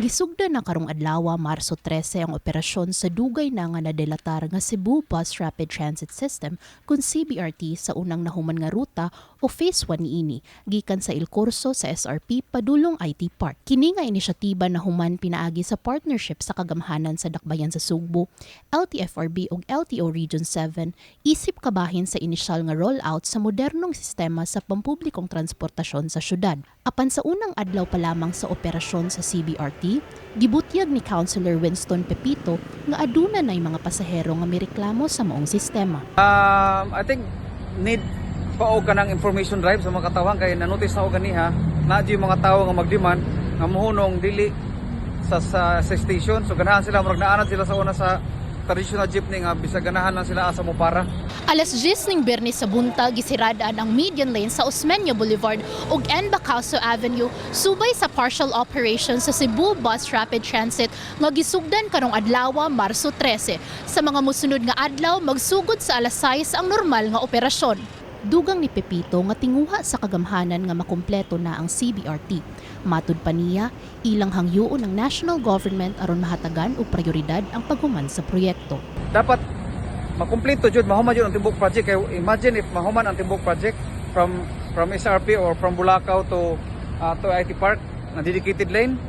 Gisugda na karong adlaw Marso 13 ang operasyon sa dugay na nga nadelatar nga Cebu Bus Rapid Transit System kun CBRT sa unang nahuman nga ruta o Phase 1 niini gikan sa Ilcorso sa SRP padulong IT Park. Kini nga inisyatiba na human pinaagi sa partnership sa kagamhanan sa Dakbayan sa Sugbo, LTFRB ug LTO Region 7 isip kabahin sa inisyal nga rollout sa modernong sistema sa pampublikong transportasyon sa syudad. Apan sa unang adlaw pa lamang sa operasyon sa CBRT, gibutyag ni Councilor Winston Pepito nga aduna nay mga pasahero nga mireklamo sa maong sistema. I think need pa og kanang information drive sa mga katawhan kay na-notice na og ganiha na di mga tawo nga magdemand nga mohunong dili sa station, so ganahan sila murag naanad sila sa una sa traditional jeepney nga bisag ganahan lang sila asa mo para. Alas 10 ning Biyernes sa buntag gisiradaan ang median lane sa Osmeña Boulevard ug N. Bacauso Avenue subay sa partial operation sa Cebu Bus Rapid Transit nga gisugdan karong adlaw Marso 13. Sa mga mosunod nga adlaw magsugod sa alas 6 ang normal nga operasyon. Dugang ni Pepito nga tinguha sa kagamhanan nga makumpleto na ang CBRT. Matud pa niya, ilang hangyoon ng national government aron mahatagan og prioridad ang paghuman sa proyekto. Dapat makumpleto jud mahuman jud ang tibuok project kay imagine if mahuman ang tibuok project from SRP or from Bulacau to IT Park na dedicated lane,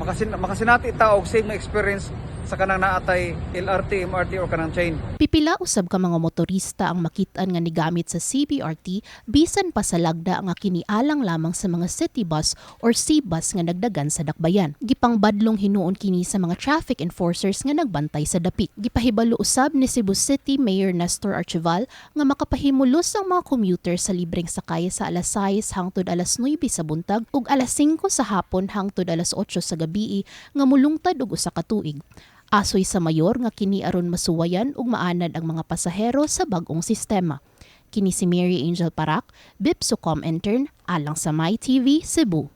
makasinati ta og same experience sa kanang naatay LRT, MRT or kanang train. Pipila usab ka mga motorista ang makitaan nga nigamit sa CBRT bisan pa sa lagda nga kinialang lamang sa mga city bus or C-bus nga nagdagan sa dakbayan. Gipangbadlong hinuon kini sa mga traffic enforcers nga nagbantay sa dapit. Gipahibalo usab ni Cebu City Mayor Nestor Archival nga makapahimulos ang mga commuter sa libreng sakay sa alas 6 hangtod alas 9 sa buntag ug alas 5 sa hapon hangtod alas 8 sa gabii nga mulungtad og usa ka tuig. Asoy sa mayor nga kini aron masuwayan ug maanad ang mga pasahero sa bag-ong sistema. Kini si Mary Angel Parak, BIPSOCOM intern alang sa MyTV Cebu.